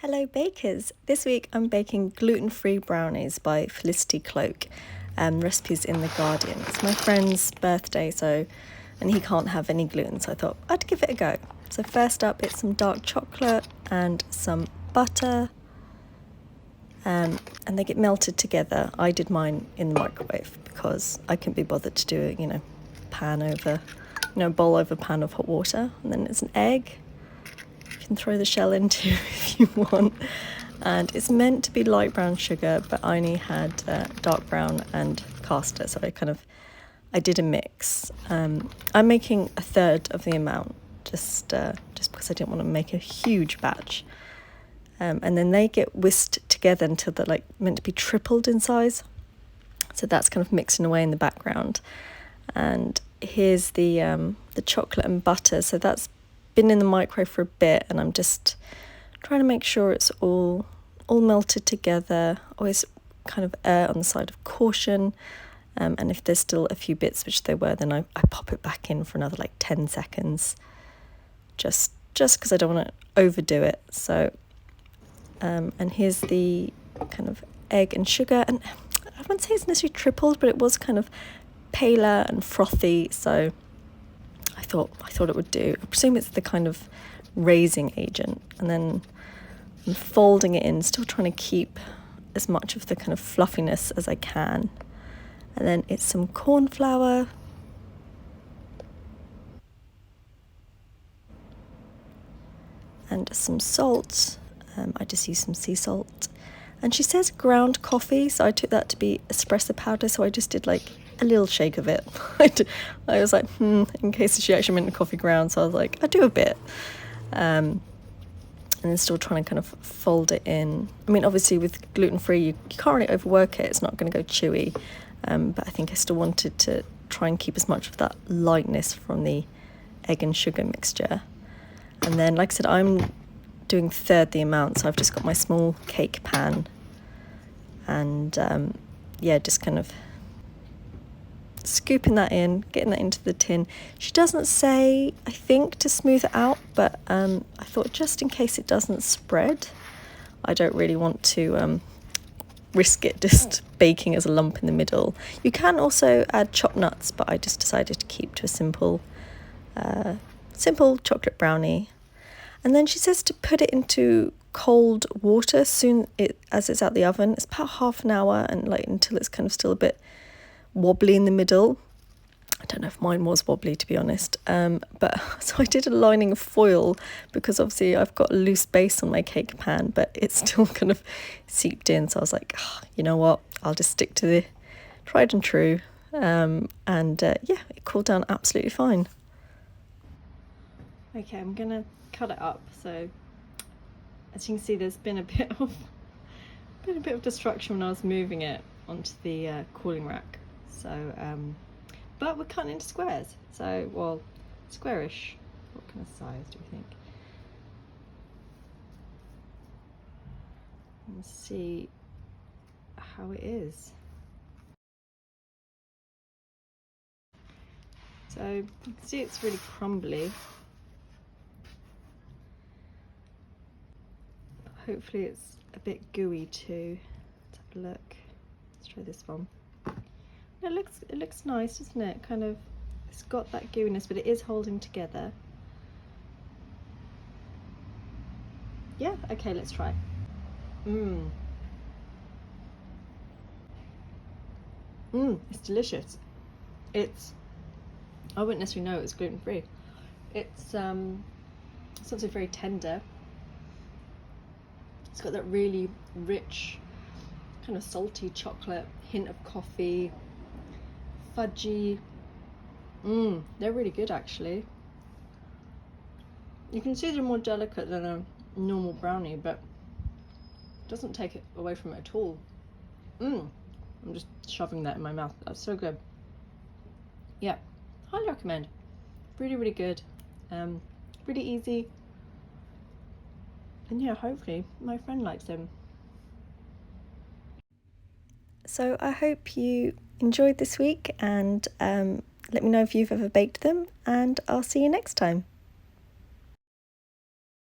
Hello bakers! This week I'm baking gluten-free brownies by Felicity Cloake. Recipes in The Guardian. It's my friend's birthday, and he can't have any gluten, so I thought I'd give it a go. So first up, it's some dark chocolate and some butter, and they get melted together. I did mine in the microwave because I couldn't be bothered to do it, bowl over pan of hot water. And then it's an egg. You can throw the shell into if you want. And it's meant to be light brown sugar, but I only had dark brown and caster, so I did a mix. I'm making a third of the amount, just because I didn't want to make a huge batch. And then they get whisked together until they're meant to be tripled in size. So that's kind of mixing away in the background. And here's the chocolate and butter. So that's been in the microwave for a bit, and I'm just trying to make sure it's all melted together. Always kind of err on the side of caution. And if there's still a few bits, which there were, then I pop it back in for another 10 seconds. Just because I don't want to overdo it. So, and here's the kind of egg and sugar. And I wouldn't say it's necessarily tripled, but it was kind of paler and frothy. So I thought it would do. I presume it's the kind of raising agent. And then I'm folding it in, still trying to keep as much of the kind of fluffiness as I can. And then it's some corn flour, and some salt. I just use some sea salt. And she says ground coffee, so I took that to be espresso powder, so I just did a little shake of it. I was like, in case she actually meant the coffee ground, so I was like, I'll do a bit. And then still trying to kind of fold it in. I mean, obviously with gluten-free, you can't really overwork it. It's not going to go chewy. But I think I still wanted to try and keep as much of that lightness from the egg and sugar mixture. And then, like I said, I'm doing third the amount, so I've just got my small cake pan. And just kind of scooping that in, getting that into the tin. She doesn't say, I think, to smooth it out, but I thought just in case it doesn't spread, I don't really want to risk it just baking as a lump in the middle. You can also add chopped nuts, but I just decided to keep to a simple chocolate brownie. And then she says to put it into cold water soon as it's out the oven. It's about half an hour, and until it's kind of still a bit wobbly in the middle. I don't know if mine was wobbly, to be honest. But so I did a lining of foil because obviously I've got a loose base on my cake pan, but it's still kind of seeped in. So I was like, you know what? I'll just stick to the tried and true. It cooled down absolutely fine. Okay, I'm gonna cut it up. So as you can see, there's been a bit of destruction when I was moving it onto the cooling rack. So, but we're cutting into squares. So, well, squarish. What kind of size do we think? Let's see how it is. So you can see it's really crumbly. Hopefully it's a bit gooey too. Let's have a look. Let's try this one. It looks nice, doesn't it? Kind of, it's got that gooiness, but it is holding together. Yeah, okay, let's try. It's delicious. I wouldn't necessarily know it was gluten-free. It's obviously very tender. It's got that really rich, kind of salty chocolate, hint of coffee, fudgy. They're really good, actually. You can see they're more delicate than a normal brownie, but it doesn't take it away from it at all. I'm just shoving that in my mouth. That's so good. Yeah, highly recommend. Really, really good. Really easy. And yeah, hopefully my friend likes them. So I hope you enjoyed this week, and let me know if you've ever baked them, and I'll see you next time.